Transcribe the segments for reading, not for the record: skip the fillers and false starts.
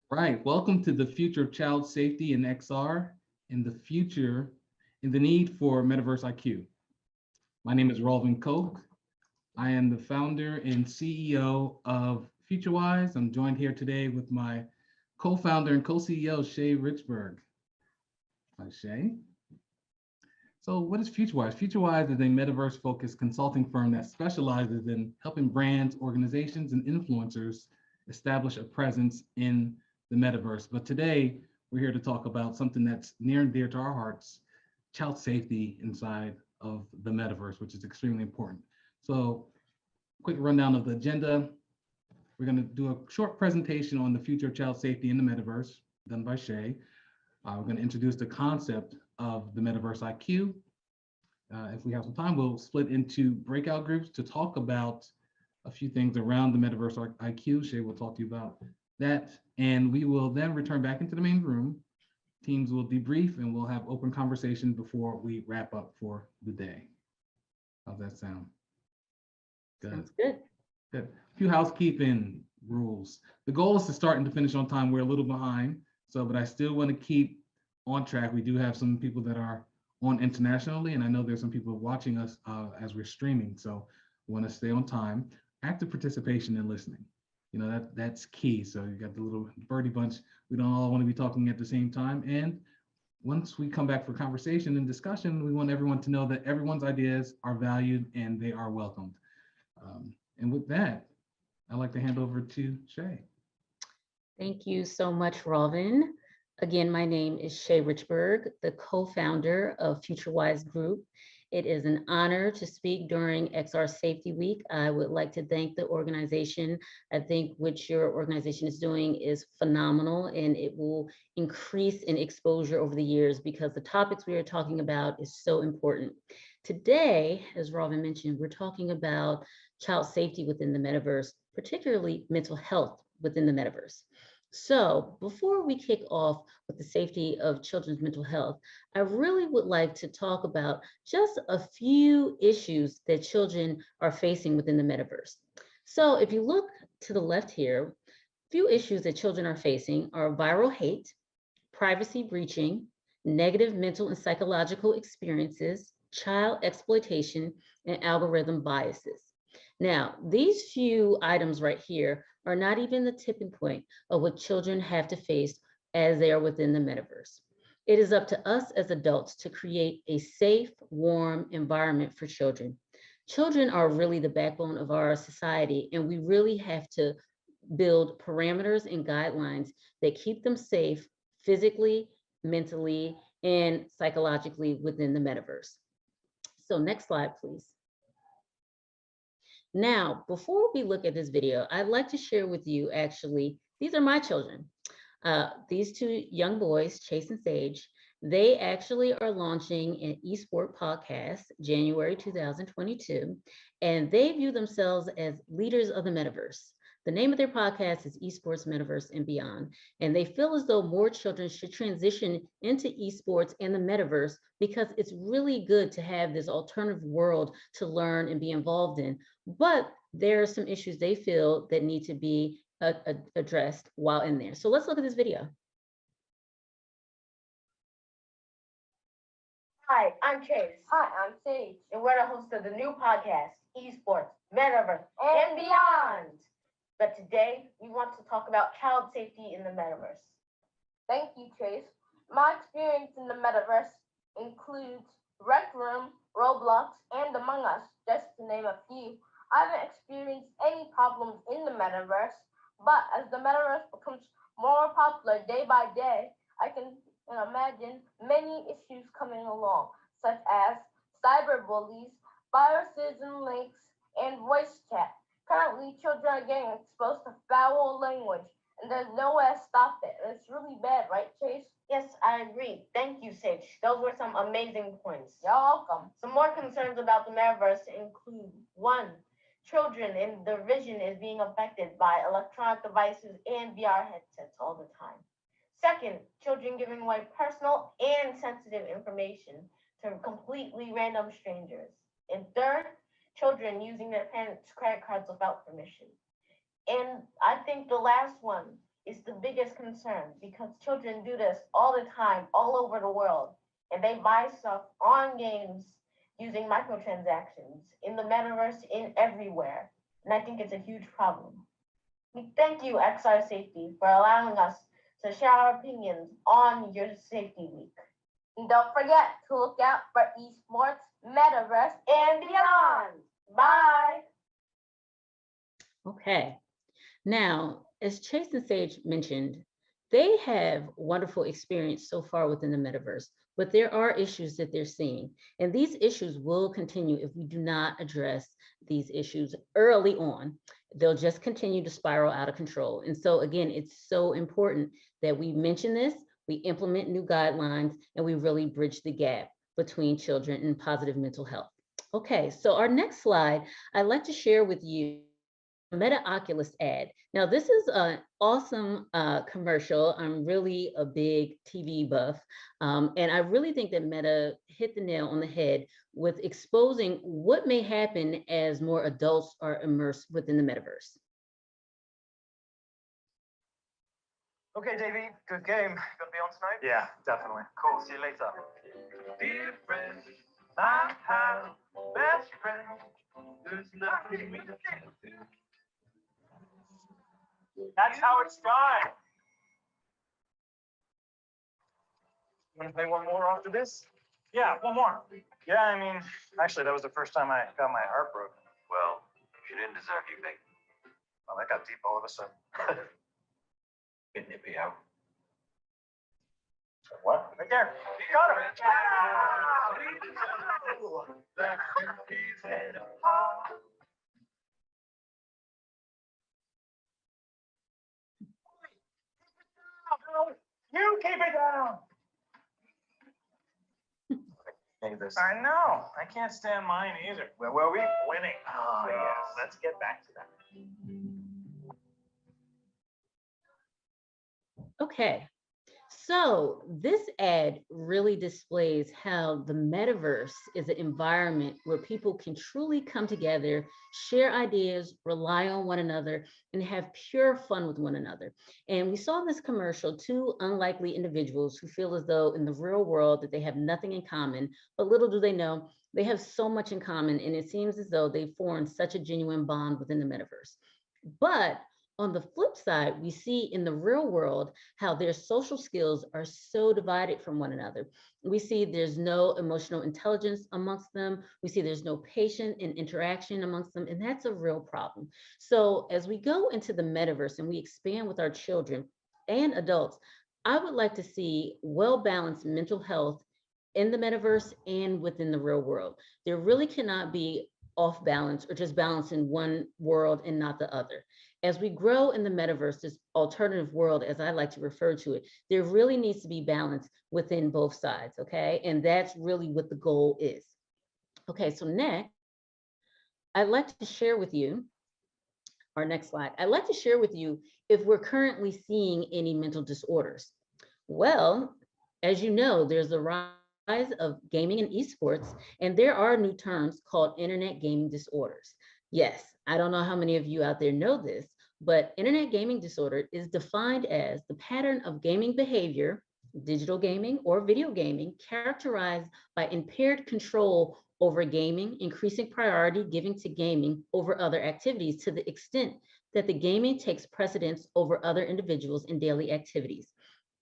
Right. Welcome to the future of child safety in XR and the future and the need for Metaverse IQ. My name is Raulvin Koch. I am the founder and CEO of FutureWise. I'm joined here today with my co-founder and co-CEO, Shea Richburg. Hi, Shea. So what is FutureWise? FutureWise is a metaverse-focused consulting firm that specializes in helping brands, organizations, and influencers establish a presence in the metaverse. But today, we're here to talk about something that's near and dear to our hearts, child safety inside of the metaverse, which is extremely important. So quick rundown of the agenda. We're going to do a short presentation on the future of child safety in the metaverse, done by Shea. We're going to introduce the concept of the Metaverse IQ. If we have some time, we'll split into breakout groups to talk about a few things around the Metaverse IQ. Shea will talk to you about that. And we will then return back into the main room. Teams will debrief and we'll have open conversation before we wrap up for the day. How's that sound? Good. Sounds good. Good. A few housekeeping rules. The goal is to start and to finish on time. We're a little behind, but I still want to keep on track. We do have some people that are on internationally, and I know there's some people watching us as we're streaming. So we want to stay on time. Active participation and listening. That's key. So you got the little birdie bunch. We don't all want to be talking at the same time. And once we come back for conversation and discussion, we want everyone to know that everyone's ideas are valued and they are welcomed. And with that, I'd like to hand over to Shea. Thank you so much, Raulvin. Again, my name is Shea Richburg, the co-founder of FutureWise Group. It is an honor to speak during XR Safety Week. I would like to thank the organization. I think what your organization is doing is phenomenal, and it will increase in exposure over the years because the topics we are talking about is so important. Today, as Raulvin mentioned, we're talking about child safety within the metaverse, particularly mental health within the metaverse. So before we kick off with the safety of children's mental health, I really would like to talk about just a few issues that children are facing within the metaverse. So if you look to the left here, few issues that children are facing are viral hate, privacy breaching, negative mental and psychological experiences, child exploitation, and algorithm biases. Now, these few items right here are not even the tipping point of what children have to face as they are within the metaverse. It is up to us as adults to create a safe, warm environment for children. Children are really the backbone of our society, and we really have to build parameters and guidelines that keep them safe physically, mentally, and psychologically within the metaverse. So next slide, please. Now, before we look at this video, I'd like to share with you, actually, these are my children. These two young boys, Chase and Sage, they actually are launching an eSport podcast, January 2022, and they view themselves as leaders of the metaverse. The name of their podcast is Esports, Metaverse, and Beyond. And they feel as though more children should transition into esports and the metaverse because it's really good to have this alternative world to learn and be involved in. But there are some issues they feel that need to be addressed while in there. So let's look at this video. Hi, I'm Chase. Hi, I'm Sage. And we're the hosts of the new podcast, Esports, Metaverse, and Beyond. But today, we want to talk about child safety in the metaverse. Thank you, Chase. My experience in the metaverse includes Rec Room, Roblox, and Among Us, just to name a few. I haven't experienced any problems in the metaverse, but as the metaverse becomes more popular day by day, I can imagine many issues coming along, such as cyberbullies, viruses and links, and voice chat. Currently, children are getting exposed to foul language, and there's no way to stop it. It's really bad, right, Chase? Yes, I agree. Thank you, Sage. Those were some amazing points. You're welcome. Some more concerns about the metaverse include 1. Children and their vision is being affected by electronic devices and VR headsets all the time. 2nd, children giving away personal and sensitive information to completely random strangers. And 3rd, children using their parents' credit cards without permission. And I think the last one is the biggest concern because children do this all the time, all over the world, and they buy stuff on games using microtransactions in the metaverse, in everywhere. And I think it's a huge problem. We thank you, XR Safety, for allowing us to share our opinions on your safety week. And don't forget to look out for esports, metaverse, and beyond. Bye. Okay. Now, as Chase and Sage mentioned, they have wonderful experience so far within the metaverse, but there are issues that they're seeing. And these issues will continue if we do not address these issues early on. They'll just continue to spiral out of control. And so again, it's so important that we mention this, we implement new guidelines, and we really bridge the gap between children and positive mental health. Okay, so our next slide, I'd like to share with you Meta Oculus ad. Now, this is an awesome commercial. I'm really a big TV buff, and I really think that Meta hit the nail on the head with exposing what may happen as more adults are immersed within the metaverse. Okay, Davey, good game. Gonna be on tonight? Yeah, definitely. Cool, see you later. Dear friend, I have best friend. There's nothing we can do. That's how it's done. You want to play one more after this? Yeah, one more. Yeah, I mean, actually, that was the first time I got my heart broken. Well, she didn't deserve you, Vic. Well, that got deep all of a sudden. Get nippy out. What? Right there. You got him. You keep it down. I know. I can't stand mine either. Where were we? Winning. Oh, so, yes. Let's get back to that. Okay, so this ad really displays how the metaverse is an environment where people can truly come together, share ideas, rely on one another, and have pure fun with one another. And we saw in this commercial two unlikely individuals who feel as though in the real world that they have nothing in common, but little do they know, they have so much in common, and it seems as though they formed such a genuine bond within the metaverse. But on the flip side, we see in the real world how their social skills are so divided from one another. We see there's no emotional intelligence amongst them. We see there's no patience and interaction amongst them, and that's a real problem. So as we go into the metaverse and we expand with our children and adults, I would like to see well-balanced mental health in the metaverse and within the real world. There really cannot be off balance or just balance in one world and not the other. As we grow in the metaverse, this alternative world, as I like to refer to it, there really needs to be balance within both sides, okay? And that's really what the goal is. Okay, so next, I'd like to share with you, our next slide, I'd like to share with you if we're currently seeing any mental disorders. Well, as you know, there's a rise of gaming and esports, and there are new terms called internet gaming disorders. Yes, I don't know how many of you out there know this, but internet gaming disorder is defined as the pattern of gaming behavior, digital gaming or video gaming, characterized by impaired control over gaming, increasing priority given to gaming over other activities to the extent that the gaming takes precedence over other individuals in daily activities,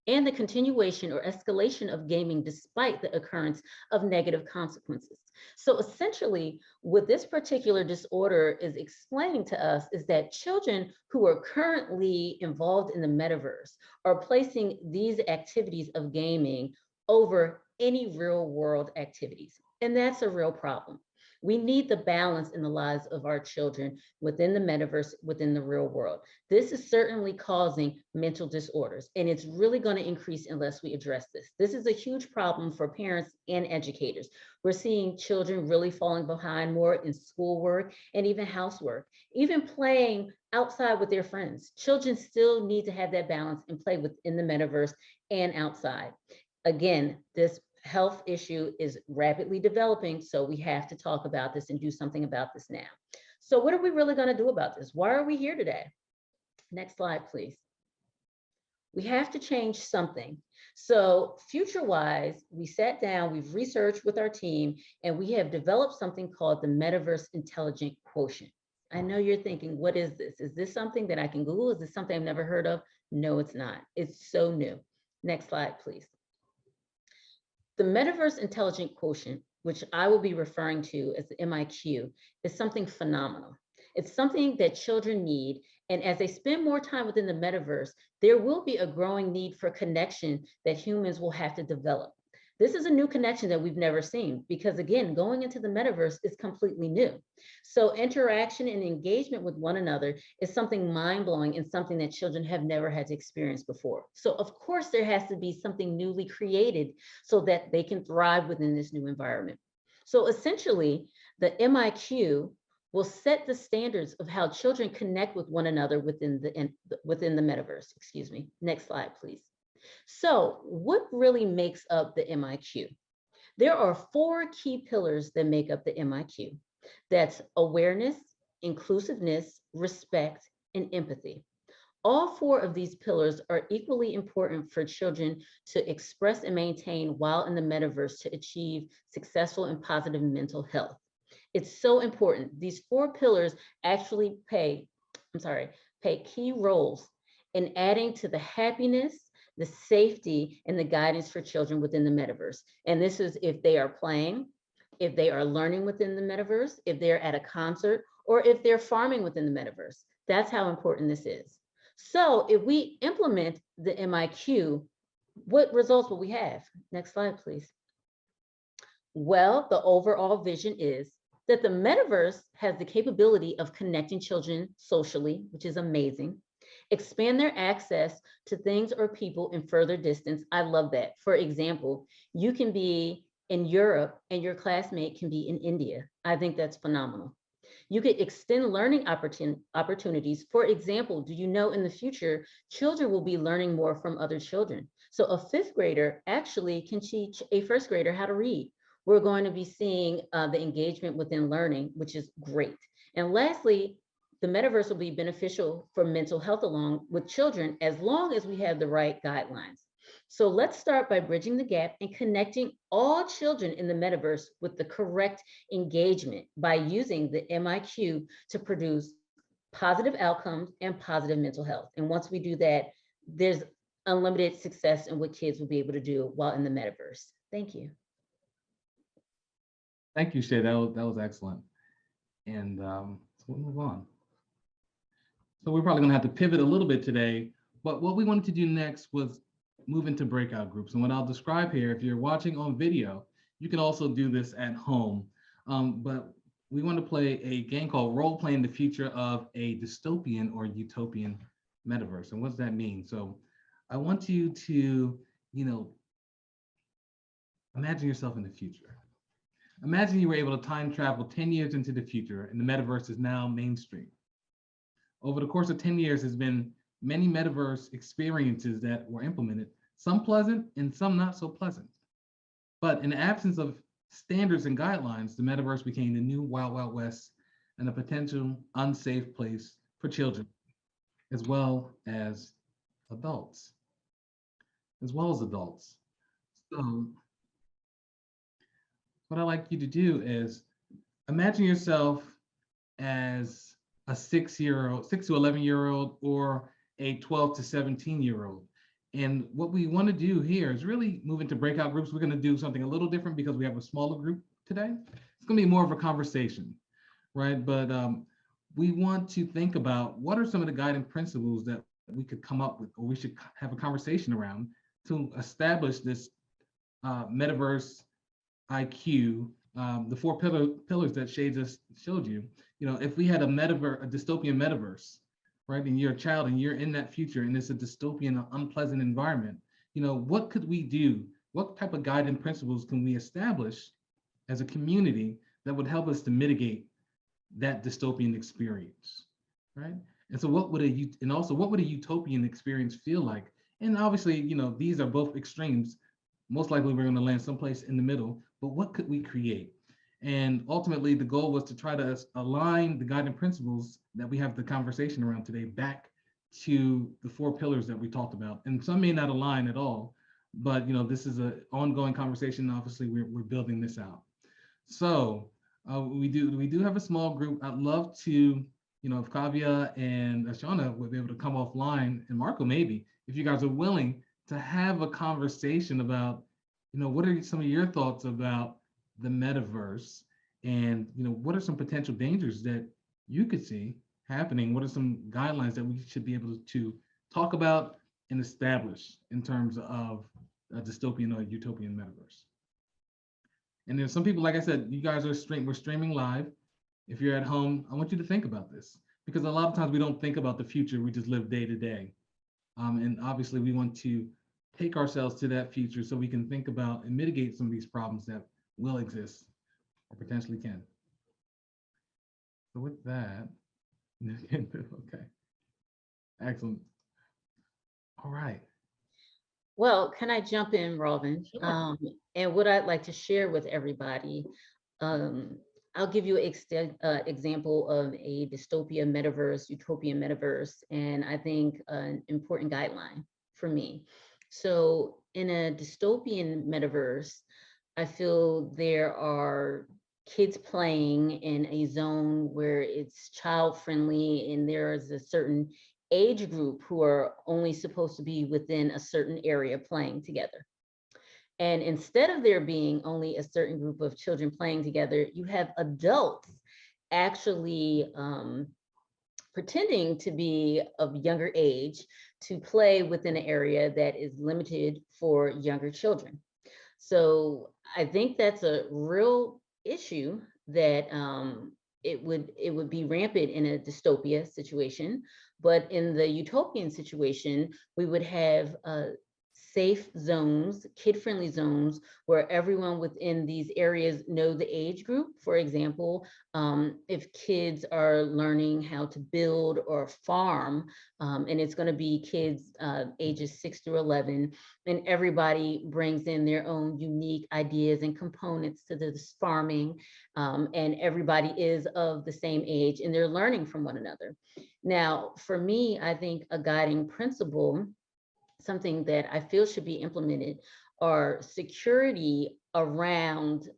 and the continuation or escalation of gaming despite the occurrence of negative consequences. So essentially, what this particular disorder is explaining to us is that children who are currently involved in the metaverse are placing these activities of gaming over any real world activities. And that's a real problem. We need the balance in the lives of our children within the metaverse, within the real world. This is certainly causing mental disorders, and it's really going to increase unless we address this. This is a huge problem for parents and educators. We're seeing children really falling behind more in schoolwork and even housework, even playing outside with their friends. Children still need to have that balance and play within the metaverse and outside. Again, this health issue is rapidly developing, so we have to talk about this and do something about this now. So what are we really going to do about this? Why are we here today? Next slide, please. We have to change something. So future-wise, we sat down, we've researched with our team, and we have developed something called the Metaverse Intelligent Quotient. I know you're thinking, what is this? Is this something that I can Google? Is this something I've never heard of? No, it's not. It's so new. Next slide, please. The Metaverse Intelligent Quotient, which I will be referring to as the MIQ, is something phenomenal. It's something that children need. And as they spend more time within the metaverse, there will be a growing need for connection that humans will have to develop. This is a new connection that we've never seen because, again, going into the metaverse is completely new. So interaction and engagement with one another is something mind-blowing and something that children have never had to experience before. So of course, there has to be something newly created so that they can thrive within this new environment. So essentially, the MIQ will set the standards of how children connect with one another within the metaverse. Excuse me. Next slide, please. So what really makes up the MIQ? There are 4 key pillars that make up the MIQ. That's awareness, inclusiveness, respect, and empathy. All 4 of these pillars are equally important for children to express and maintain while in the metaverse to achieve successful and positive mental health. It's so important. These 4 pillars actually play key roles in adding to the happiness, the safety, and the guidance for children within the metaverse. And this is if they are playing, if they are learning within the metaverse, if they're at a concert, or if they're farming within the metaverse. That's how important this is. So if we implement the MIQ, what results will we have? Next slide, please. Well, the overall vision is that the metaverse has the capability of connecting children socially, which is amazing, expand their access to things or people in further distance. I love that. For example, you can be in Europe and your classmate can be in India. I think that's phenomenal. You could extend learning opportunities. For example, do you know in the future, children will be learning more from other children. So a 5th grader actually can teach a 1st grader how to read. We're going to be seeing the engagement within learning, which is great. And lastly, the metaverse will be beneficial for mental health along with children as long as we have the right guidelines. So let's start by bridging the gap and connecting all children in the metaverse with the correct engagement by using the MIQ to produce positive outcomes and positive mental health. And once we do that, there's unlimited success in what kids will be able to do while in the metaverse. Thank you. Thank you, Shea. That was excellent. And so we'll move on. So we're probably going to have to pivot a little bit today, but what we wanted to do next was move into breakout groups. And what I'll describe here, if you're watching on video, you can also do this at home. But we want to play a game called Role Playing the Future of a Dystopian or Utopian Metaverse. And what does that mean? So I want you to, imagine yourself in the future. Imagine you were able to time travel 10 years into the future and the metaverse is now mainstream. Over the course of 10 years, there's been many metaverse experiences that were implemented, some pleasant and some not so pleasant. But in the absence of standards and guidelines, the metaverse became the new Wild Wild West and a potential unsafe place for children, as well as adults. So what I'd like you to do is imagine yourself as a 6 to 11-year-old or a 12 to 17-year-old. And what we want to do here is really move into breakout groups. We're going to do something a little different because we have a smaller group today. It's going to be more of a conversation, right? But we want to think about what are some of the guiding principles that we could come up with, or we should have a conversation around to establish this Metaverse IQ, the 4 pillars that Shea just showed you. If we had a dystopian metaverse, right, and you're a child and you're in that future and it's a dystopian, unpleasant environment, what could we do? What type of guiding principles can we establish as a community that would help us to mitigate that dystopian experience, right? And so what would a utopian experience feel like? And obviously, these are both extremes. Most likely we're going to land someplace in the middle, but what could we create? And ultimately, the goal was to try to align the guiding principles that we have the conversation around today back to the 4 pillars that we talked about, and some may not align at all, but this is an ongoing conversation. Obviously, we're building this out. So we do have a small group. I'd love to, if Kavya and Ashana would be able to come offline, and Marco maybe, if you guys are willing to have a conversation about, what are some of your thoughts about the metaverse, and what are some potential dangers that you could see happening? What are some guidelines that we should be able to talk about and establish in terms of a dystopian or utopian metaverse? And there's some people, like I said, you guys we're streaming live. If you're at home, I want you to think about this, because a lot of times we don't think about the future. We just live day to day. And obviously we want to take ourselves to that future so we can think about and mitigate some of these problems that will exist or potentially can. So with that, okay, excellent. All right. Well, can I jump in, Raulvin? Sure. And what I'd like to share with everybody, I'll give you an example of a dystopia metaverse, utopian metaverse, and I think an important guideline for me. So in a dystopian metaverse, I feel there are kids playing in a zone where it's child friendly, and there's a certain age group who are only supposed to be within a certain area playing together. And instead of there being only a certain group of children playing together, you have adults actually pretending to be of younger age to play within an area that is limited for younger children. So I think that's a real issue that it would be rampant in a dystopia situation, but in the utopian situation, we would have safe zones, kid-friendly zones, where everyone within these areas know the age group. For example, if kids are learning how to build or farm, and it's going to be kids ages 6 through 11, and everybody brings in their own unique ideas and components to this farming, and everybody is of the same age, and they're learning from one another. Now, for me, I think a guiding principle, something that I feel should be implemented, are security around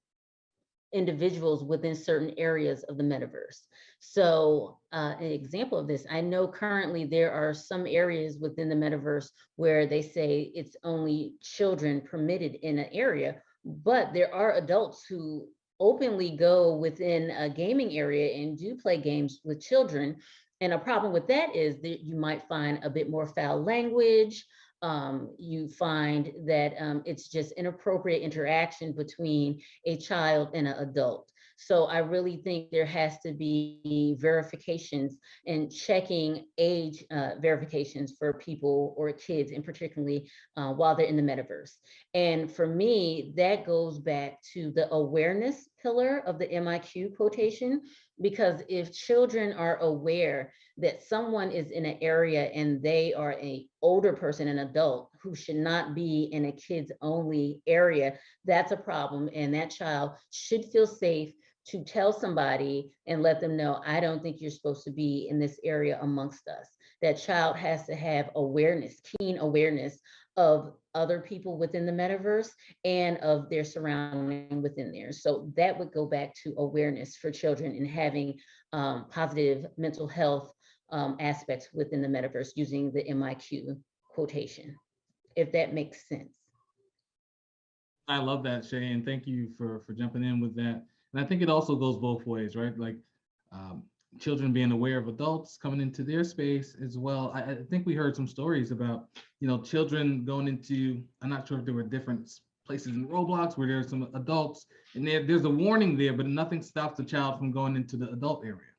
individuals within certain areas of the metaverse. So an example of this, I know currently there are some areas within the metaverse where they say it's only children permitted in an area, but there are adults who openly go within a gaming area and do play games with children. And a problem with that is that you might find a bit more foul language. You find that it's just inappropriate interaction between a child and an adult. So I really think there has to be verifications and checking age verifications for people or kids, and particularly while they're in the metaverse. And for me, that goes back to the awareness pillar of the MIQ quotation, because if children are aware that someone is in an area and they are an older person, an adult who should not be in a kids only area, that's a problem. And that child should feel safe to tell somebody and let them know, I don't think you're supposed to be in this area amongst us. That child has to have awareness, keen awareness of other people within the metaverse and of their surrounding within there. So that would go back to awareness for children and having positive mental health aspects within the metaverse using the MIQ quotation, if that makes sense. I love that, Shea, and thank you for jumping in with that. And I think it also goes both ways, right? Like children being aware of adults coming into their space as well. I think we heard some stories about, children going into, I'm not sure if there were different places in Roblox where there's some adults and there's a warning there, but nothing stops the child from going into the adult area,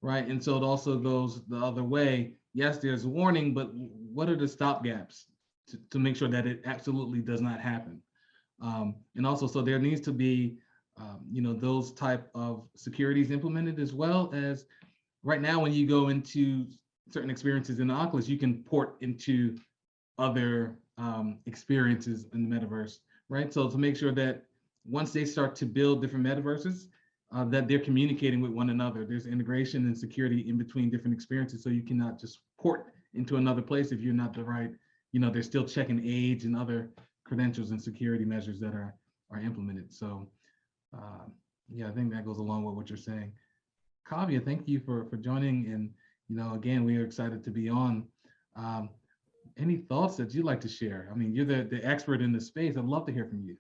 right? And so it also goes the other way. Yes, there's a warning, but what are the stop gaps to make sure that it absolutely does not happen? And also, so there needs to be those type of securities implemented, as well as right now when you go into certain experiences in the Oculus, you can port into other experiences in the metaverse, right? So to make sure that once they start to build different metaverses, that they're communicating with one another. There's integration and security in between different experiences, so you cannot just port into another place if you're not the right, they're still checking age and other credentials and security measures that are implemented. So yeah, I think that goes along with what you're saying. Kavya, thank you for joining. And, again, we are excited to be on. Any thoughts that you'd like to share? I mean, you're the expert in the space. I'd love to hear from you.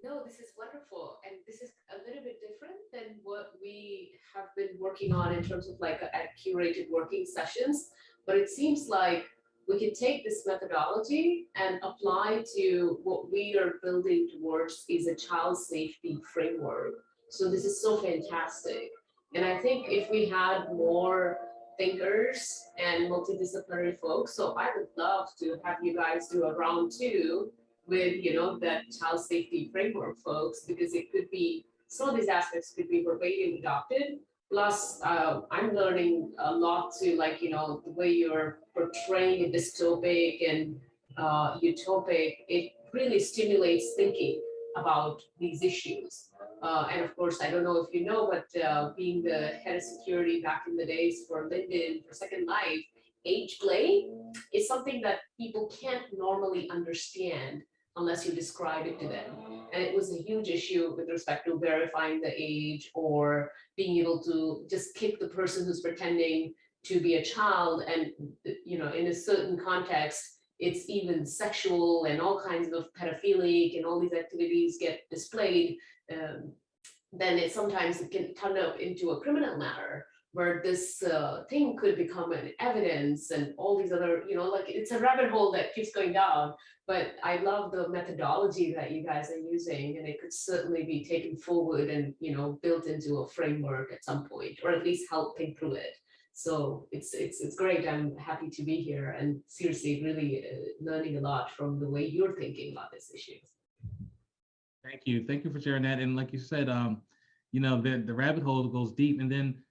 No, this is wonderful. And this is a little bit different than what we have been working on in terms of like at curated working sessions. But it seems like we can take this methodology and apply to what we are building towards is a child safety framework. So this is so fantastic. And I think if we had more thinkers and multidisciplinary folks, so I would love to have you guys do a round two with, that child safety framework folks, because it could be, some of these aspects could be verbatim adopted. Plus, I'm learning a lot to the way you're portraying a dystopic and utopic, it really stimulates thinking about these issues. And of course, I don't know if you know, but being the head of security back in the days for Linden, for Second Life, age play is something that people can't normally understand unless you describe it to them. And it was a huge issue with respect to verifying the age or being able to just kick the person who's pretending to be a child. And, in a certain context, it's even sexual and all kinds of pedophilic and all these activities get displayed. Then sometimes it can turn up into a criminal matter where this thing could become an evidence and all these other, it's a rabbit hole that keeps going down. But I love the methodology that you guys are using, and it could certainly be taken forward and, built into a framework at some point, or at least help think through it. So it's great. I'm happy to be here and seriously really learning a lot from the way you're thinking about this issue. Thank you. Thank you for sharing that. And like you said, the rabbit hole goes deep. And then,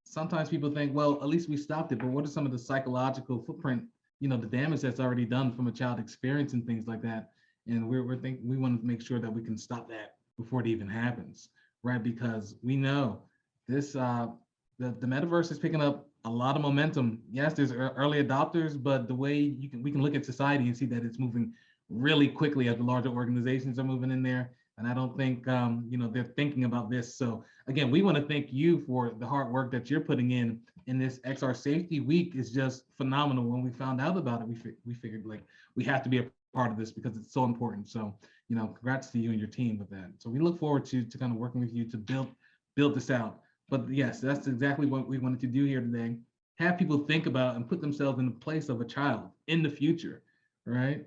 sometimes people think, well, at least we stopped it. But what are some of the psychological footprint, the damage that's already done from a child experience and things like that? And we want to make sure that we can stop that before it even happens, right? Because we know this, the metaverse is picking up a lot of momentum. Yes, there's early adopters, but the way we can look at society and see that it's moving really quickly as the larger organizations are moving in there. And I don't think, they're thinking about this. So again, we want to thank you for the hard work that you're putting in this XR Safety Week is just phenomenal. When we found out about it, we figured like we have to be a part of this because it's so important. So, congrats to you and your team with that. So we look forward to kind of working with you to build this out. But yes, that's exactly what we wanted to do here today. Have people think about and put themselves in the place of a child in the future, right?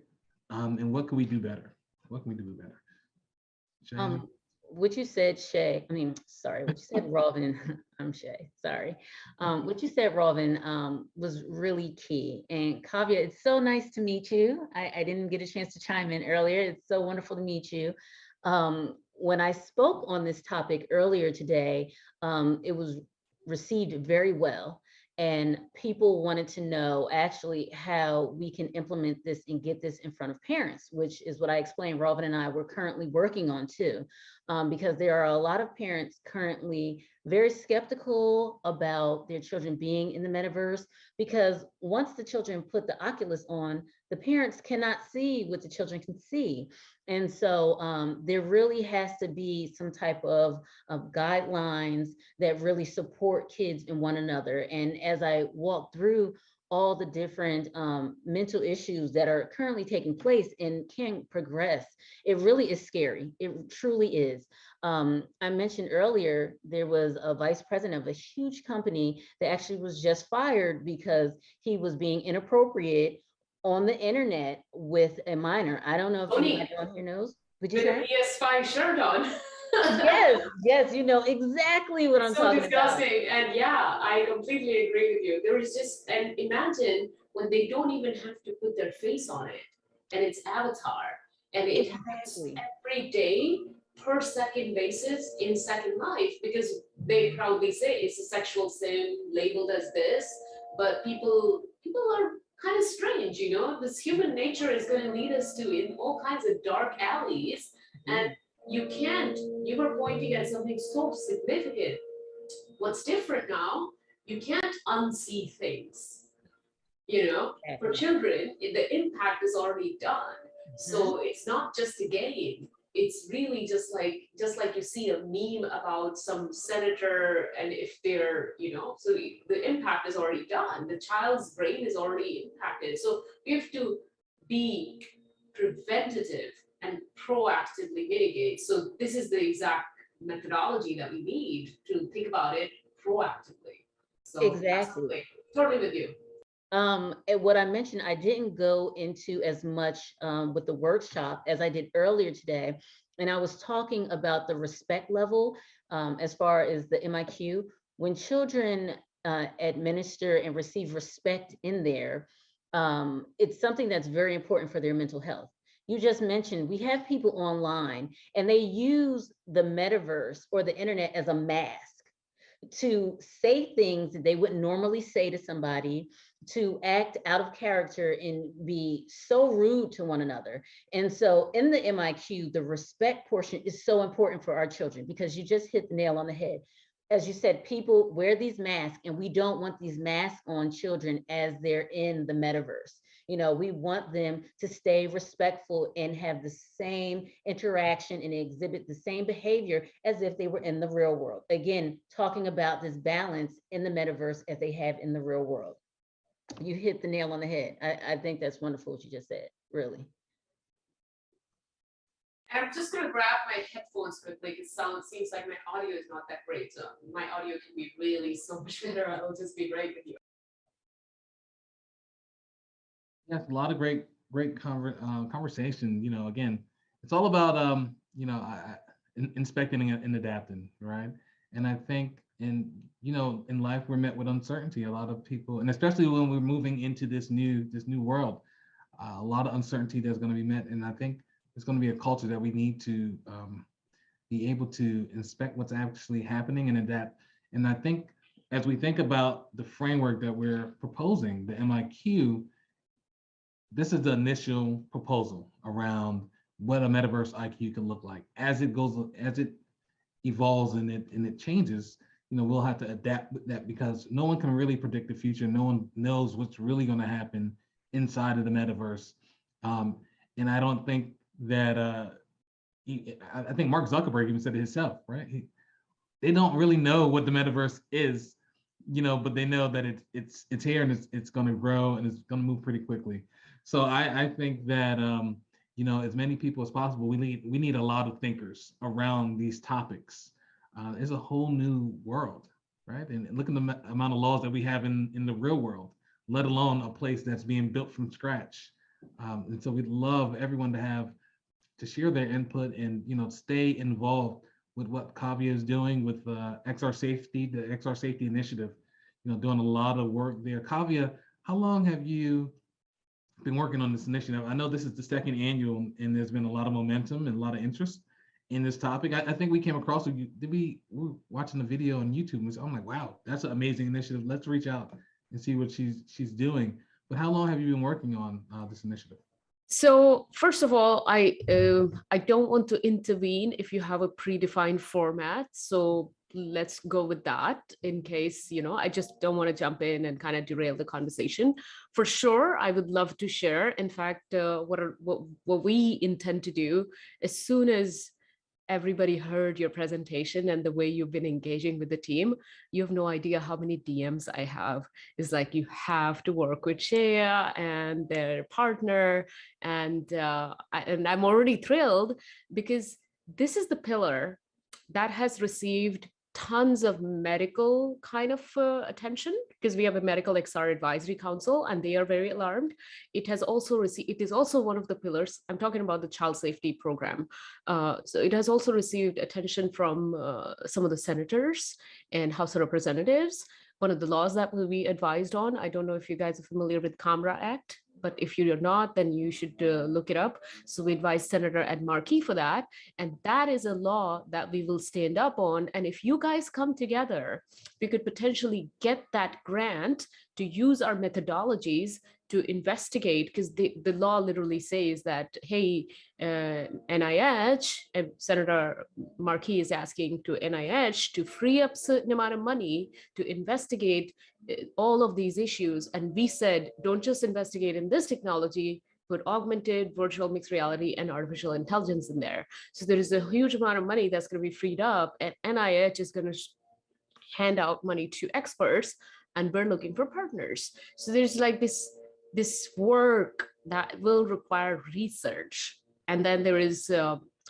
And what can we do better? What can we do better? Shea? What you said, Shea, what you said, Raulvin, I'm Shea, sorry. What you said, Raulvin, was really key. And Kavya, it's so nice to meet you. I didn't get a chance to chime in earlier. It's so wonderful to meet you. When I spoke on this topic earlier today, it was received very well. And people wanted to know actually how we can implement this and get this in front of parents, which is what I explained Raulvin and I were currently working on too, because there are a lot of parents currently very skeptical about their children being in the metaverse, because once the children put the Oculus on, the parents cannot see what the children can see. And so there really has to be some type of guidelines that really support kids and one another. And as I walk through all the different mental issues that are currently taking place and can progress, it really is scary. It truly is. I mentioned earlier, there was a vice president of a huge company that actually was just fired because he was being inappropriate on the internet with a minor. I don't know if anybody on here knows. Would you say? With a PS5 shirt on. Yes, you know exactly what I'm talking about. So disgusting. And yeah, I completely agree with you. There is just, and imagine when they don't even have to put their face on it and it's avatar. And it happens every day per second basis in Second Life, because they proudly say it's a sexual sin labeled as this, but people are kind of strange, you know. This human nature is going to lead us to in all kinds of dark alleys, and you were pointing at something so significant. What's different now, you can't unsee things. For children, the impact is already done. So it's not just a game. It's really just like you see a meme about some senator, and if they're, so the impact is already done. The child's brain is already impacted. So we have to be preventative and proactively mitigate. So this is the exact methodology that we need to think about it proactively. So Exactly. Totally with you. And what I mentioned, I didn't go into as much with the workshop as I did earlier today. And I was talking about the respect level as far as the MIQ. When children administer and receive respect in there, it's something that's very important for their mental health. You just mentioned we have people online and they use the metaverse or the internet as a mask to say things that they wouldn't normally say to somebody, to act out of character and be so rude to one another. And so in the MIQ, the respect portion is so important for our children, because you just hit the nail on the head. As you said, people wear these masks, and we don't want these masks on children as they're in the metaverse. We want them to stay respectful and have the same interaction and exhibit the same behavior as if they were in the real world. Again, talking about this balance in the metaverse as they have in the real world. You hit the nail on the head. I think that's wonderful what you just said, really. I'm just gonna grab my headphones quickly because seems like my audio is not that great. So my audio can be really so much better. I'll just be right with you. Yes, a lot of great conversation. Again, it's all about inspecting and adapting, right? And I think in life we're met with uncertainty. A lot of people, and especially when we're moving into this new world, a lot of uncertainty that's going to be met. And I think it's going to be a culture that we need to be able to inspect what's actually happening and adapt. And I think as we think about the framework that we're proposing, the MIQ, this is the initial proposal around what a metaverse IQ can look like. As it evolves and it changes, we'll have to adapt with that, because no one can really predict the future. No one knows what's really going to happen inside of the metaverse. And I don't think that I think Mark Zuckerberg even said it himself, right? They don't really know what the metaverse is, but they know that it's here, and it's going to grow, and it's going to move pretty quickly. So I think that as many people as possible, we need a lot of thinkers around these topics. It's a whole new world, right? And look at the amount of laws that we have in the real world, let alone a place that's being built from scratch. And so we'd love everyone to share their input and stay involved with what Kavya is doing with XR Safety, the XR Safety Initiative. Doing a lot of work there. Kavya, how long have you been working on this initiative? I know this is the second annual, and there's been a lot of momentum and a lot of interest in this topic. I think we came across you. We were watching the video on YouTube, and I'm like, wow, that's an amazing initiative. Let's reach out and see what she's doing. But how long have you been working on this initiative? So first of all, I don't want to intervene if you have a predefined format. So let's go with that in case, I just don't want to jump in and kind of derail the conversation. For sure, I would love to share. In fact, what we intend to do as soon as everybody heard your presentation and the way you've been engaging with the team, you have no idea how many DMs I have. It's like, you have to work with Shea and their partner. And I'm already thrilled, because this is the pillar that has received tons of medical kind of attention, because we have a medical XR advisory council and they are very alarmed. It is also one of the pillars. I'm talking about the child safety program. So it has also received attention from some of the senators and House of Representatives. One of the laws that we advised on, I don't know if you guys are familiar with CAMRA Act, but if you're not, then you should look it up. So we advised Senator Ed Markey for that. And that is a law that we will stand up on. And if you guys come together, we could potentially get that grant to use our methodologies to investigate, because the law literally says that, hey, NIH, and Senator Markey is asking to NIH to free up certain amount of money to investigate all of these issues. And we said, don't just investigate in this technology, put augmented, virtual mixed reality, and artificial intelligence in there. So there is a huge amount of money that's going to be freed up, and NIH is going to hand out money to experts, and we're looking for partners. So there's like this work that will require research. And then there is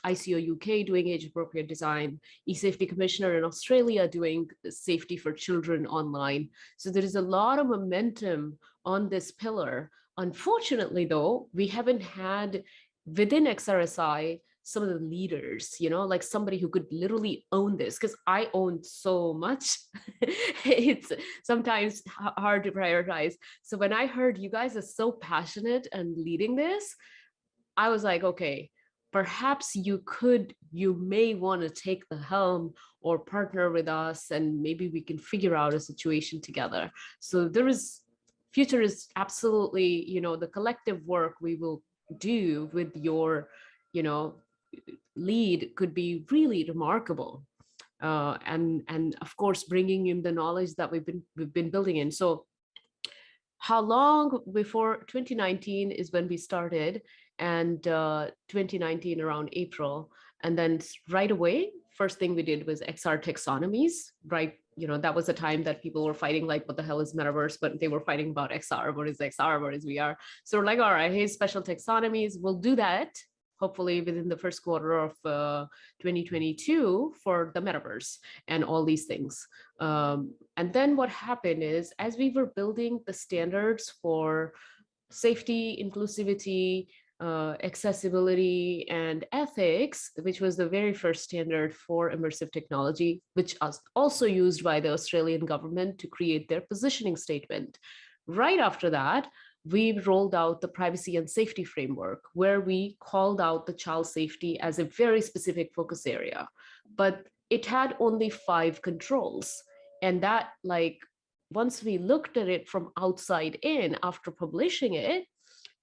ICO UK doing age-appropriate design, e-safety commissioner in Australia doing safety for children online. So there is a lot of momentum on this pillar. Unfortunately, though, we haven't had within XRSI some of the leaders, like somebody who could literally own this, because I own so much. It's sometimes hard to prioritize. So when I heard you guys are so passionate and leading this, I was like, okay, perhaps you may want to take the helm or partner with us, and maybe we can figure out a situation together. So future is absolutely, the collective work we will do with your, lead could be really remarkable. And of course, bringing in the knowledge that we've been building in. So how long before 2019 is when we started, and 2019 around April. And then right away, first thing we did was XR taxonomies, right? That was a time that people were fighting like, what the hell is metaverse? But they were fighting about XR, what is XR, what is VR? So we're like, all right, here's special taxonomies. We'll do that hopefully within the first quarter of 2022 for the metaverse and all these things. And then what happened is, as we were building the standards for safety, inclusivity, accessibility, and ethics, which was the very first standard for immersive technology, which was also used by the Australian government to create their positioning statement. Right after that, we rolled out the privacy and safety framework, where we called out the child safety as a very specific focus area. But it had only 5 controls. And that, once we looked at it from outside in after publishing it,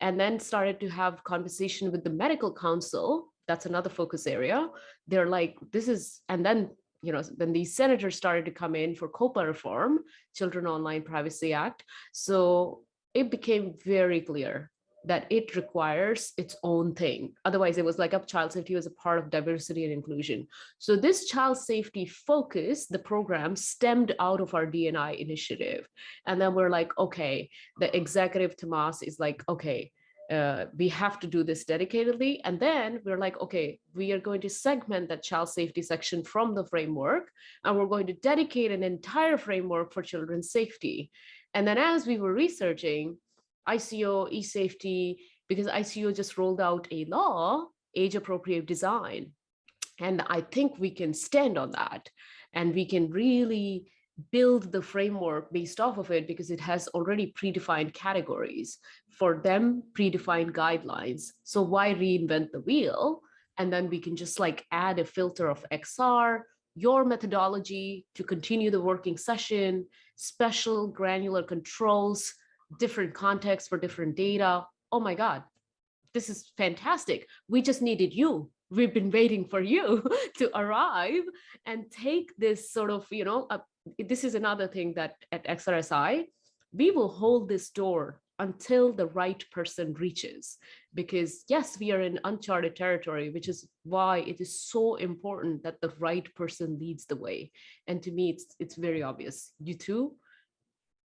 and then started to have conversation with the medical council, that's another focus area. They're like, this is, and then, then these senators started to come in for COPA reform, Children Online Privacy Act. So it became very clear that it requires its own thing. Otherwise, it was like child safety was a part of diversity and inclusion. So this child safety focus, the program, stemmed out of our D&I initiative. And then we're like, okay, the executive Tomas is like, okay, we have to do this dedicatedly. And then we're like, okay, we are going to segment that child safety section from the framework, and we're going to dedicate an entire framework for children's safety. And then as we were researching ICO, e-safety, because ICO just rolled out a law, age-appropriate design. And I think we can stand on that, and we can really build the framework based off of it, because it has already predefined categories, for them predefined guidelines. So why reinvent the wheel? And then we can just add a filter of XR, your methodology to continue the working session, special granular controls, different contexts for different data. Oh my God, this is fantastic. We just needed you. We've been waiting for you to arrive and take this sort of, this is another thing that at XRSI, we will hold this door until the right person reaches. Because yes, we are in uncharted territory, which is why it is so important that the right person leads the way. And to me, it's very obvious. You two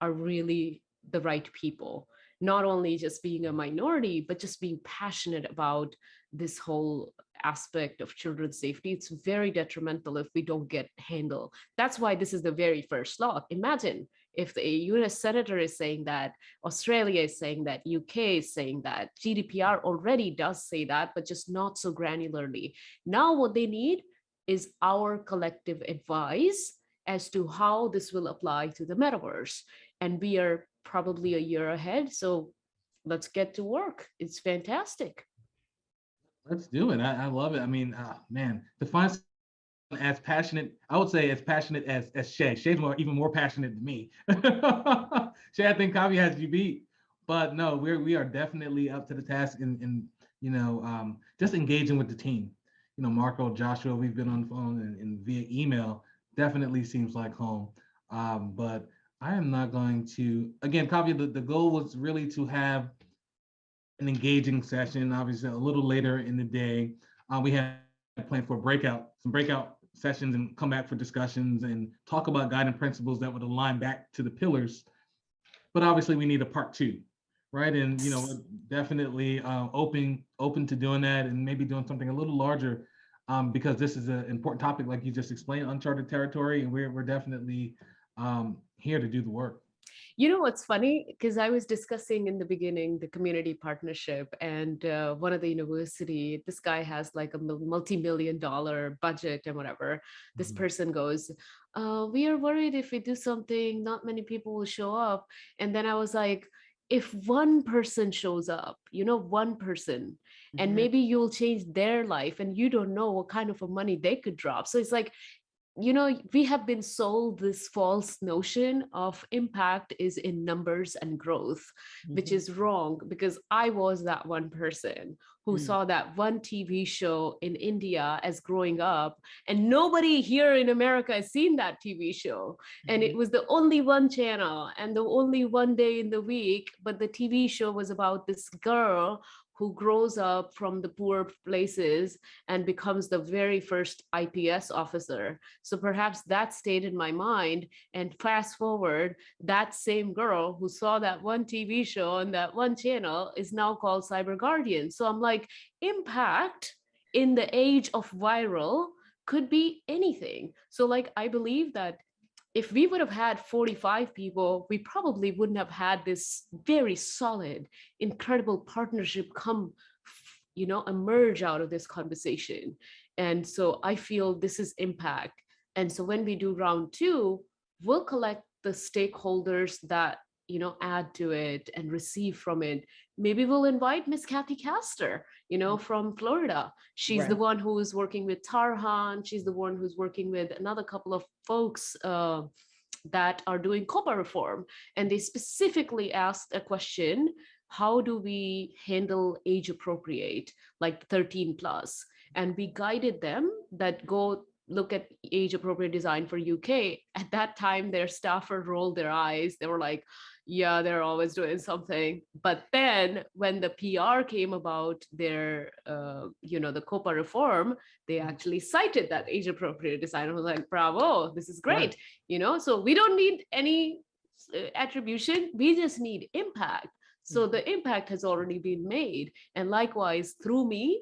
are really the right people, not only just being a minority, but just being passionate about this whole aspect of children's safety. It's very detrimental if we don't get handled. That's why this is the very first law. Imagine if the US senator is saying that, Australia is saying that, UK is saying that, GDPR already does say that, but just not so granularly. Now what they need is our collective advice as to how this will apply to the metaverse. And we are probably a year ahead. So let's get to work. It's fantastic. Let's do it. I love it. I mean, man, to find someone as passionate, I would say as passionate as Shea. Shea's even more passionate than me. Shea, I think Kavi has you beat. But no, we are definitely up to the task in just engaging with the team. Marco, Joshua, we've been on the phone and via email. Definitely seems like home. But I am not going to, again, Kavya, the goal was really to have an engaging session, obviously a little later in the day. We had planned for some breakout sessions and come back for discussions and talk about guiding principles that would align back to the pillars. But obviously we need a part two, right? And we're definitely open to doing that and maybe doing something a little larger, because this is an important topic, like you just explained, uncharted territory, and we're definitely here to do the work. You know what's funny? Because I was discussing in the beginning the community partnership, and one of the university, this guy has like a multi-million-dollar budget and whatever. This person goes, "We are worried if we do something, not many people will show up." And then I was like, if one person shows up, one person, and maybe you'll change their life, and you don't know what kind of a money they could drop. So it's like, we have been sold this false notion of impact is in numbers and growth, which is wrong, because I was that one person who saw that one TV show in India as growing up, and nobody here in America has seen that TV show. And it was the only one channel and the only one day in the week, but the TV show was about this girl who grows up from the poor places and becomes the very first IPS officer. So perhaps that stayed in my mind. And fast forward, that same girl who saw that one TV show on that one channel is now called Cyber Guardian. So I'm like, impact in the age of viral could be anything. So like, I believe that if we would have had 45 people, we probably wouldn't have had this very solid, incredible partnership emerge out of this conversation. And so I feel this is impact. And so when we do round two, we'll collect the stakeholders that add to it and receive from it. Maybe we'll invite Miss Kathy Castor, from Florida. She's the one who is working with Tarhan. She's the one who's working with another couple of folks that are doing COPA reform. And they specifically asked a question: how do we handle age appropriate, like 13 plus? And we guided them that go look at age appropriate design for UK. At that time, their staffer rolled their eyes. They were like, yeah, they're always doing something. But then when the PR came about their, the COPA reform, they actually cited that age appropriate design. I was like, bravo, this is great. So we don't need any attribution. We just need impact. So the impact has already been made. And likewise, through me,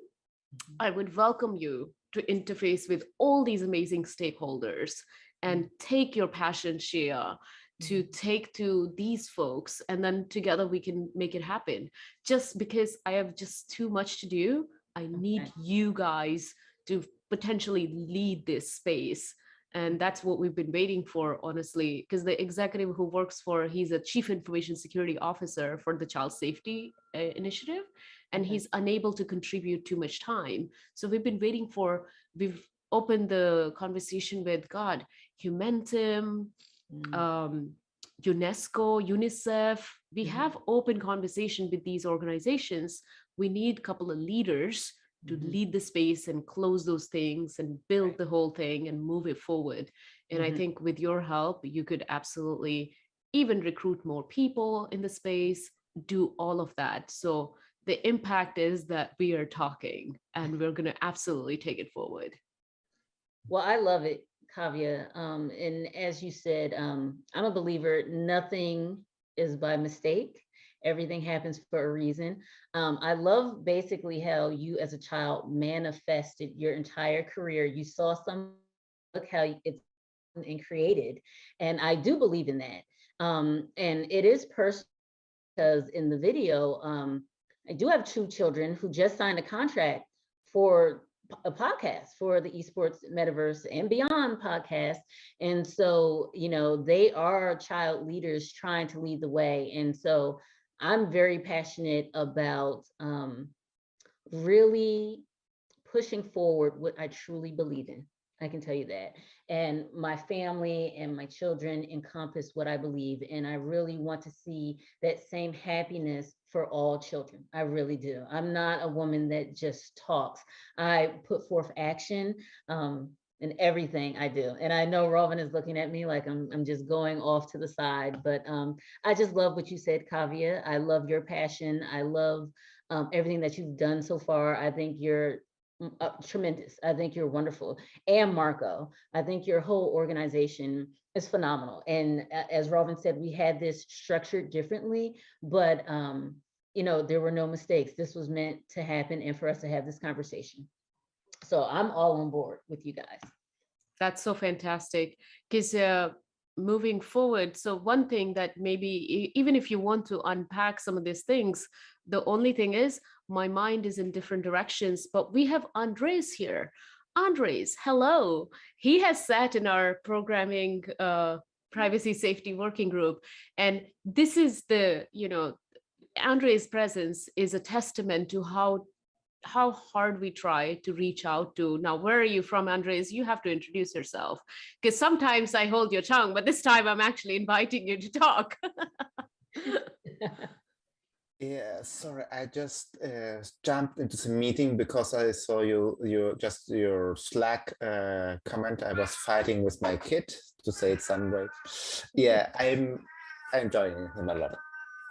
I would welcome you to interface with all these amazing stakeholders and take your passion, Shea, to take to these folks, and then together we can make it happen. Just because I have just too much to do, I need you guys to potentially lead this space. And that's what we've been waiting for, honestly, because the executive who works he's a chief information security officer for the child safety initiative, and he's unable to contribute too much time. So we've opened the conversation with Humantum, UNESCO, UNICEF. We have open conversation with these organizations. We need a couple of leaders to lead the space and close those things and build the whole thing and move it forward. And I think with your help, you could absolutely even recruit more people in the space, do all of that. So the impact is that we are talking, and we're going to absolutely take it forward. Well, I love it, Kavya. And as you said, I'm a believer, nothing is by mistake. Everything happens for a reason. I love basically how you as a child manifested your entire career. You saw look how it's and created. And I do believe in that. And it is personal, because in the video, I do have 2 children who just signed a contract for a podcast, for the Esports Metaverse and Beyond podcast. And so, they are child leaders trying to lead the way. And so I'm very passionate about really pushing forward what I truly believe in. I can tell you that. And my family and my children encompass what I believe. And I really want to see that same happiness for all children. I really do. I'm not a woman that just talks. I put forth action. in everything I do. And I know Raulvin is looking at me like I'm just going off to the side, but I just love what you said, Kavya. I love your passion. I love everything that you've done so far. I think you're tremendous. I think you're wonderful. And Marco, I think your whole organization is phenomenal. And as Raulvin said, we had this structured differently, but you know, there were no mistakes. This was meant to happen and for us to have this conversation. So I'm all on board with you guys. That's so fantastic. Because moving forward, so one thing that maybe even if you want to unpack some of these things, the only thing is my mind is in different directions, but we have Andres here. Andres, hello. He has sat in our programming privacy safety working group. And this is the, you know, Andres' presence is a testament to how hard we try to reach out to. Now, where are you from, Andres? You have to introduce yourself, because sometimes I hold your tongue, but this time I'm actually inviting you to talk. Yeah, sorry, I just jumped into the meeting because I saw your Slack comment. I was fighting with my kid, to say it some way. Yeah, I'm enjoying him a lot,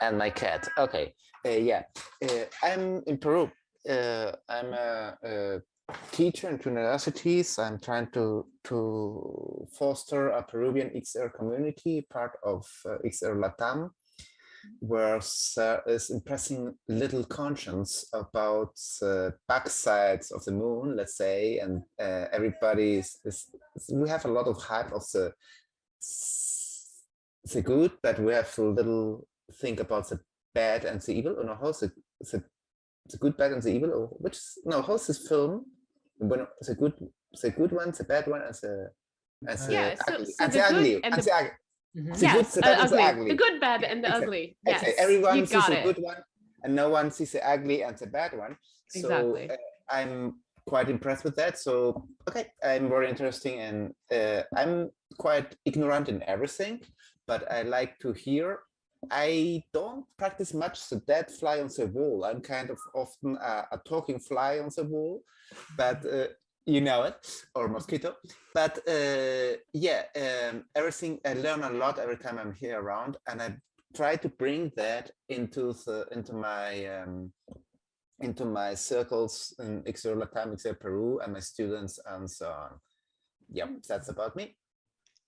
and my cat. Okay, I'm in Peru. I'm a teacher in universities. I'm trying to foster a Peruvian XR community, part of XR Latam, where is impressing little conscience about the backsides of the moon, let's say, and everybody we have a lot of hype of the good, but we have a little think about the bad and the evil. Or no, how's the good, bad, and the evil? Or how's this film? When the good one, the bad one, and the ugly. The good, bad, and the ugly. Yes, everyone sees the good one, and no one sees the ugly and the bad one. So exactly. I'm quite impressed with that. So okay, I'm very interesting, and I'm quite ignorant in everything, but I like to hear. I don't practice much the dead fly on the wall. I'm kind of often a talking fly on the wall, but you know it, or mosquito. But everything, I learn a lot every time I'm here around, and I try to bring that into my circles in XR Latam, XR Peru, and my students, and so on. Yep, that's about me.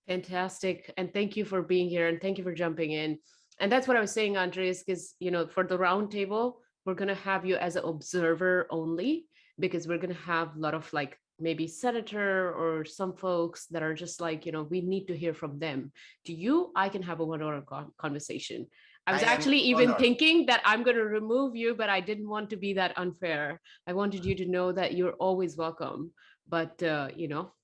Fantastic, and thank you for being here, and thank you for jumping in. And that's what I was saying, Andres, because for the roundtable, we're gonna have you as an observer only, because we're gonna have a lot of maybe senator or some folks that are just we need to hear from them. To you, I can have a one-on-one conversation. I was actually even thinking that I'm going to remove you, but I didn't want to be that unfair. I wanted you to know that you're always welcome. But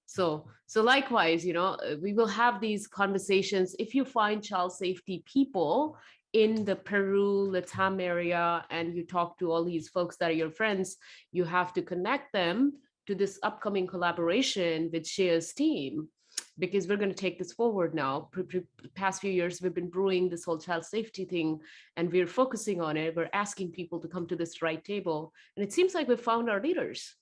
so likewise, we will have these conversations. If you find child safety people in the Peru, Latam area, and you talk to all these folks that are your friends, you have to connect them to this upcoming collaboration with Shea's team, because we're going to take this forward now. Past few years, we've been brewing this whole child safety thing, and we're focusing on it. We're asking people to come to this right table. And it seems like we've found our leaders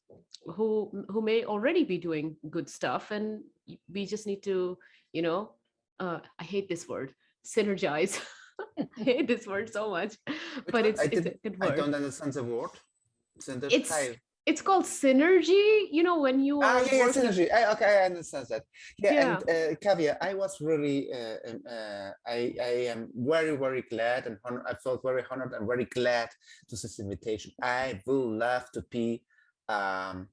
who may already be doing good stuff. And we just need to, I hate this word, synergize. I hate this word so much, but it's a good word. I don't understand the word. It's called synergy, when you are synergy. Okay, I understand that. And Kavya, I was really, I am very, very glad, and I felt very honored and very glad to this invitation. I will love to be.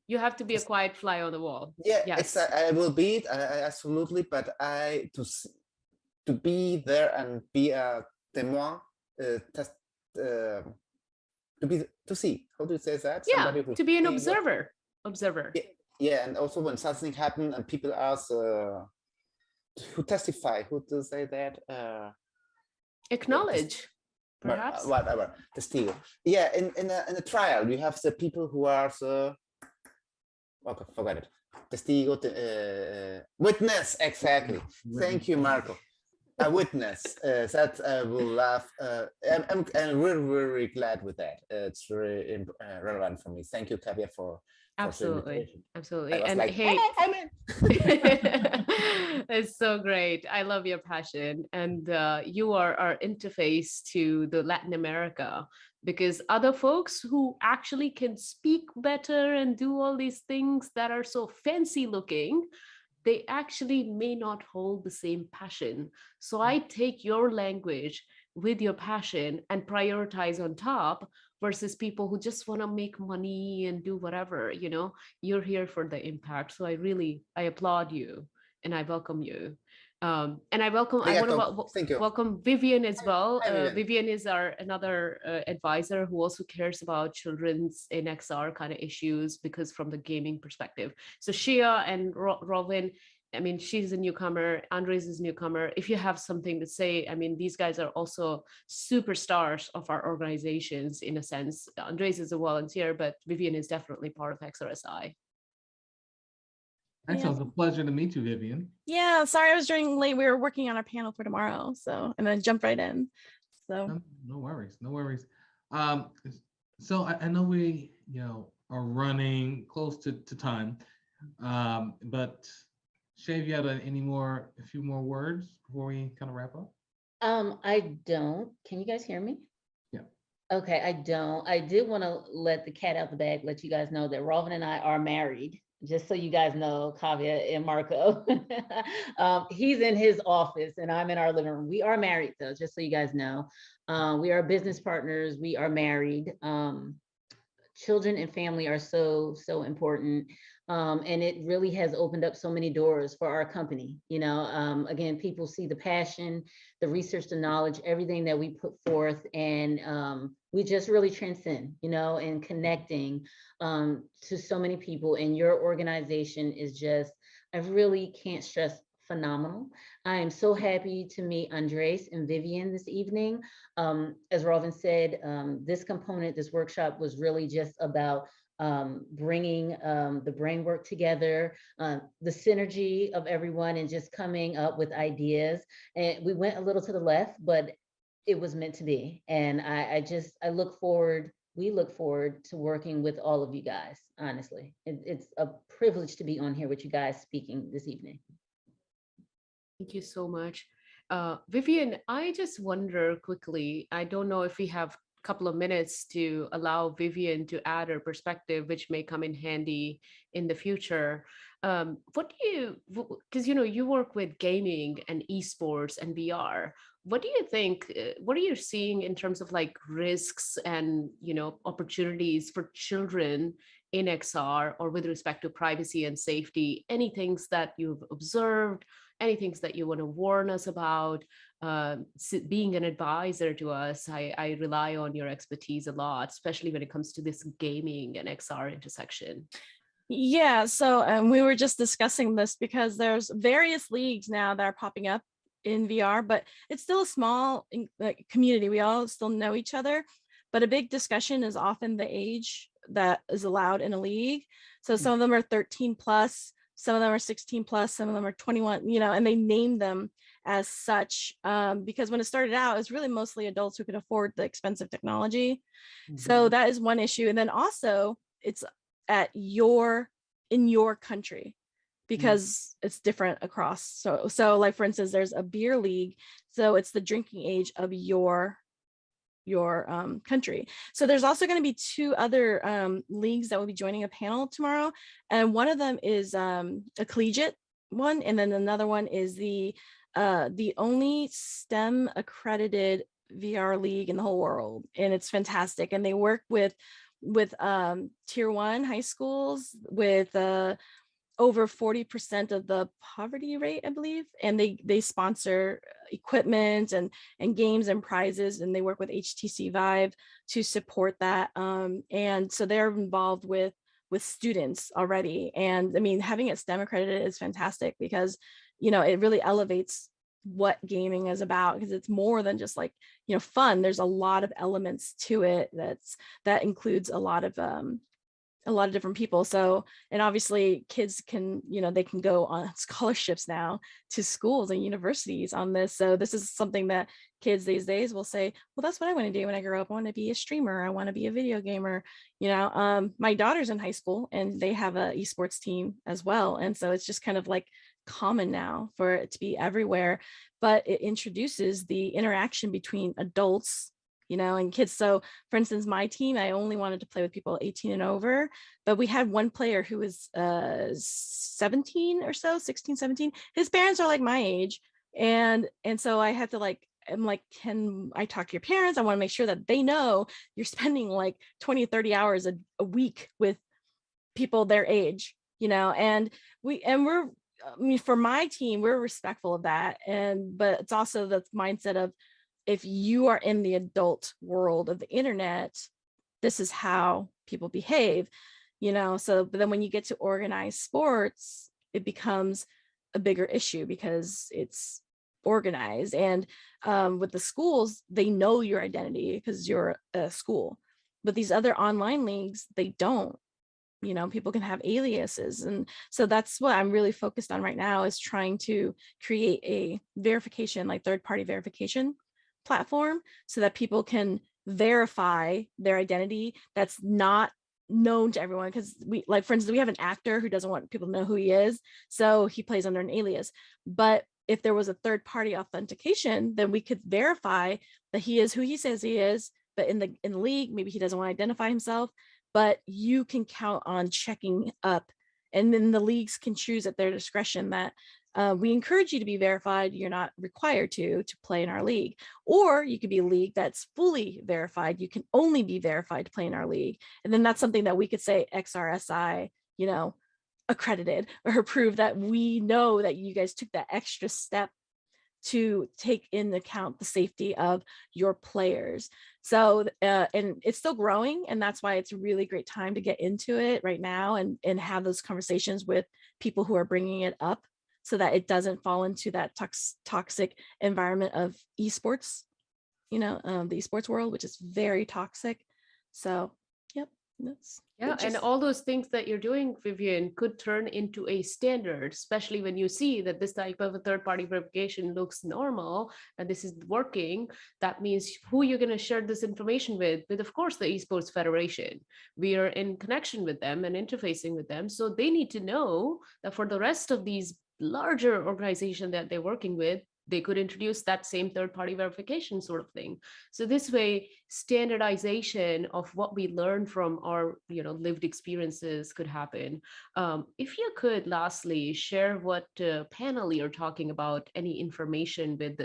You have to be a quiet fly on the wall. Yeah, yes, I will be it, absolutely. But to be there and be a témoin, to see, how do you say that? To be an observer. Yeah, and also when something happens and people ask who testify, who to say that? Acknowledge, perhaps. Whatever, testigo. Yeah, in a trial, you have the people who are okay, forget it. Testigo, witness, exactly. Thank you, Marco. A witness that will laugh. I'm really, really glad with that. It's very relevant for me. Thank you, Kavya, for Absolutely, I absolutely. was And like, hey, I'm in. it's so great. I love your passion. And you are our interface to the Latin America, because other folks who actually can speak better and do all these things that are so fancy looking, they actually may not hold the same passion. So I take your language with your passion and prioritize on top, versus people who just want to make money and do whatever, you're here for the impact. So I applaud you and I welcome you. And I want Arigato. to Thank you. welcome Vivian as well. Hi, Vivian. Vivian is our another advisor who also cares about children's in XR kind of issues, because from the gaming perspective. So Shea and Raulvin, I mean, she's a newcomer, Andres is a newcomer. If you have something to say, I mean, these guys are also superstars of our organizations in a sense. Andres is a volunteer, but Vivian is definitely part of XRSI. Excellent. It's a pleasure to meet you, Vivian. Yeah, sorry I was running late. We were working on our panel for tomorrow, and then jumped right in. So No worries, no worries. So I know we, are running close to time, but Shea, you have a few more words before we kind of wrap up? I don't. Can you guys hear me? Yeah. Okay, I don't. I did want to let the cat out the bag, let you guys know that Raulvin and I are married. Just so you guys know, Kavya and Marco. He's in his office and I'm in our living room. We are married though, just so you guys know. We are business partners. We are married. Children and family are so important. And it really has opened up so many doors for our company. Again, people see the passion, the research, the knowledge, everything that we put forth, and we just really transcend, and connecting to so many people. And your organization is just, I really can't stress, phenomenal. I am so happy to meet Andres and Vivian this evening. As Raulvin said, this component, this workshop was really just about bringing the brain work together, the synergy of everyone, and just coming up with ideas. And we went a little to the left, but it was meant to be. And we look forward to working with all of you guys, honestly. It's a privilege to be on here with you guys speaking this evening. Thank you so much. Vivian, I just wonder quickly, I don't know if we have a couple of minutes to allow Vivian to add her perspective, which may come in handy in the future. What do you, because you work with gaming and esports and VR. What do you think, what are you seeing in terms of like risks and, opportunities for children in XR, or with respect to privacy and safety? Any things that you've observed, any things that you want to warn us about? Being an advisor to us, I rely on your expertise a lot, especially when it comes to this gaming and XR intersection. yeah, so we were just discussing this because there's various leagues now that are popping up in VR, but it's still a small community. We all still know each other, but a big discussion is often the age that is allowed in a league. So some of them are 13 plus, some of them are 16 plus, some of them are 21, and they name them as such because when it started out, it was really mostly adults who could afford the expensive technology. So that is one issue. And then also it's in your country, because it's different across. So like, for instance, there's a beer league. So it's the drinking age of your country. So there's also going to be two other leagues that will be joining a panel tomorrow. And one of them is a collegiate one. And then another one is the only STEM accredited VR league in the whole world. And it's fantastic. And they work with tier 1 high schools with over 40% of the poverty rate, I believe. And they sponsor equipment and games and prizes, and they work with HTC Vive to support that. And so they're involved with students already. And I mean, having it STEM accredited is fantastic because, it really elevates what gaming is about, because it's more than just like, fun. There's a lot of elements to it that includes a lot of a lot of different people. So, and obviously kids can, they can go on scholarships now to schools and universities on this. So this is something that kids these days will say, well, that's what I want to do when I grow up. I want to be a streamer. I want to be a video gamer. My daughter's in high school and they have a esports team as well. And so it's just kind of like common now for it to be everywhere, but it introduces the interaction between adults and kids. So for instance, my team, I only wanted to play with people 18 and over, but we had one player who was 17 or so, 16, 17. His parents are like my age. And so I had to I'm like, can I talk to your parents? I want to make sure that they know you're spending like 20 or 30 hours a week with people their age, and we're, for my team, we're respectful of that. But it's also the mindset of, if you are in the adult world of the internet, this is how people behave, so, but then when you get to organized sports, it becomes a bigger issue because it's organized. And with the schools, they know your identity because you're a school, but these other online leagues, they don't. People can have aliases. And so that's what I'm really focused on right now, is trying to create a verification, like third-party verification platform, so that people can verify their identity that's not known to everyone. Because for instance, we have an actor who doesn't want people to know who he is, so he plays under an alias. But if there was a third-party authentication, then we could verify that he is who he says he is. But in the league, maybe he doesn't want to identify himself, but you can count on checking up, and then the leagues can choose at their discretion that we encourage you to be verified. You're not required to play in our league. Or you could be a league that's fully verified. You can only be verified to play in our league. And then that's something that we could say XRSI, accredited, or prove that we know that you guys took that extra step to take into account the safety of your players. So, and it's still growing, and that's why it's a really great time to get into it right now and have those conversations with people who are bringing it up, so that it doesn't fall into that toxic environment of esports, the esports world, which is very toxic. So, yep. Yeah, and all those things that you're doing, Vivian, could turn into a standard, especially when you see that this type of a third-party verification looks normal and this is working. That means who you're going to share this information with, of course, the Esports Federation. We are in connection with them and interfacing with them. So they need to know that for the rest of these larger organizations that they're working with, they could introduce that same third-party verification sort of thing. So this way, standardization of what we learn from our lived experiences could happen. If you could lastly share what panel you're talking about, any information with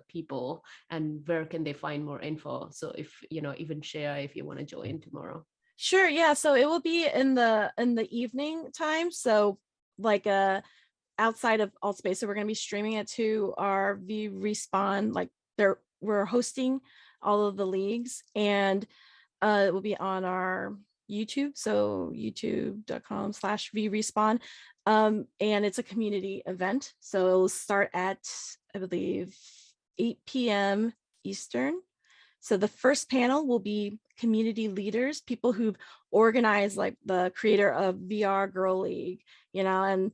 people, and where can they find more info? So if even Shea, if you want to join tomorrow. Sure, yeah. So it will be in the evening time. So like outside of Altspace. So we're going to be streaming it to our VRespawn, we're hosting all of the leagues, and it will be on our YouTube. So youtube.com/VRespawn. And it's a community event. So it will start at, I believe, 8 p.m. Eastern. So the first panel will be community leaders, people who've organized, like the creator of VR Girl League, and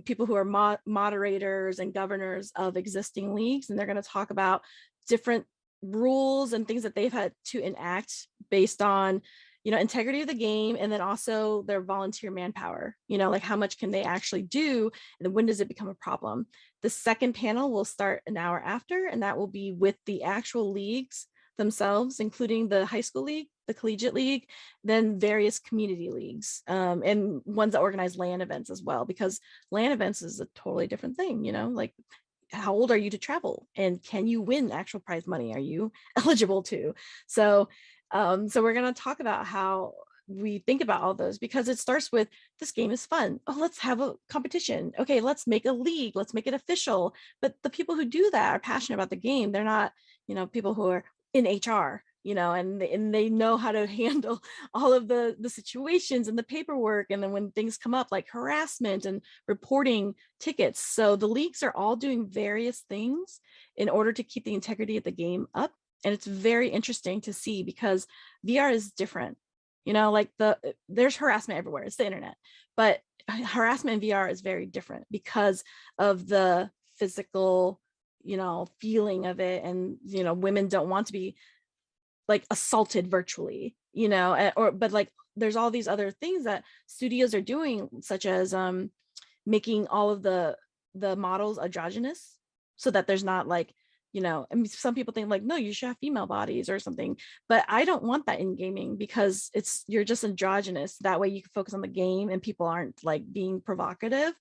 people who are moderators and governors of existing leagues. And they're going to talk about different rules and things that they've had to enact based on, integrity of the game, and then also their volunteer manpower, like how much can they actually do, and when does it become a problem. The second panel will start an hour after, and that will be with the actual leagues themselves, including the high school league, the collegiate league, then various community leagues, and ones that organize LAN events as well, because LAN events is a totally different thing, like how old are you to travel, and can you win actual prize money? Are you eligible to? So we're going to talk about how we think about all those, because it starts with, this game is fun. Oh, let's have a competition. Okay, let's make a league. Let's make it official. But the people who do that are passionate about the game. They're not, people who are in HR, and they know how to handle all of the situations and the paperwork. And then when things come up like harassment and reporting tickets. So the leagues are all doing various things in order to keep the integrity of the game up. And it's very interesting to see, because VR is different. like there's harassment everywhere. It's the internet, but harassment in VR is very different because of the physical, feeling of it. And, women don't want to be like assaulted virtually, but like there's all these other things that studios are doing, such as making all of the models androgynous, so that there's not like, I mean, some people think like, no, you should have female bodies or something, but I don't want that in gaming, because you're just androgynous. That way you can focus on the game and people aren't like being provocative.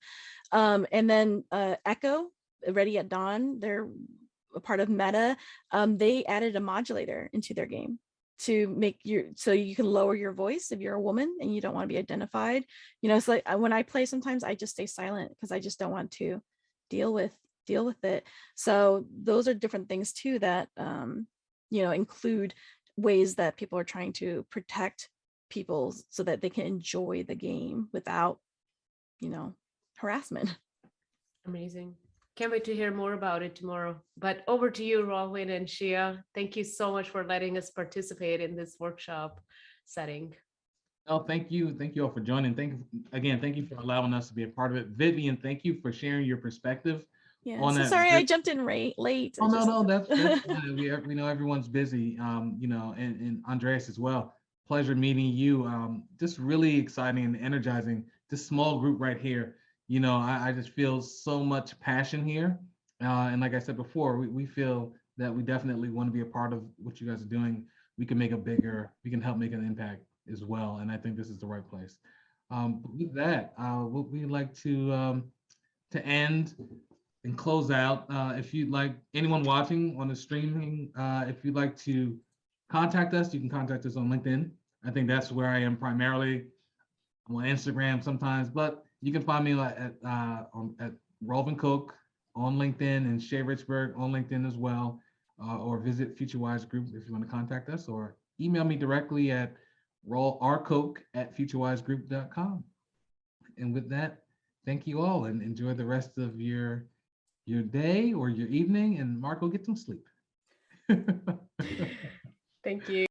And then Echo, Ready at Dawn, they're a part of Meta. They added a modulator into their game to make so you can lower your voice if you're a woman and you don't want to be identified. It's like when I play, sometimes I just stay silent because I just don't want to deal with it. So those are different things too that include ways that people are trying to protect people so that they can enjoy the game without harassment. Amazing. Can't wait to hear more about it tomorrow. But over to you, Raulvin and Shea. Thank you so much for letting us participate in this workshop setting. Oh, thank you. Thank you all for joining. Thank you for allowing us to be a part of it. Vivian, thank you for sharing your perspective. Yeah, so sorry I jumped in late. Oh, no, that's fine. We know everyone's busy, and Andreas as well. Pleasure meeting you. Just really exciting and energizing. This small group right here. I just feel so much passion here. And like I said before, we feel that we definitely want to be a part of what you guys are doing. We can help make an impact as well. And I think this is the right place. With that, we'd like to end and close out. If you'd like, anyone watching on the streaming, if you'd like to contact us, you can contact us on LinkedIn. I think that's where I am primarily. I'm on Instagram sometimes, but you can find me at Raulvin Cook on LinkedIn and Shea Richburg on LinkedIn as well, or visit FutureWise Group if you want to contact us, or email me directly at rcoke@futurewisegroup.com. And with that, thank you all and enjoy the rest of your day or your evening, and Marco, get some sleep. Thank you.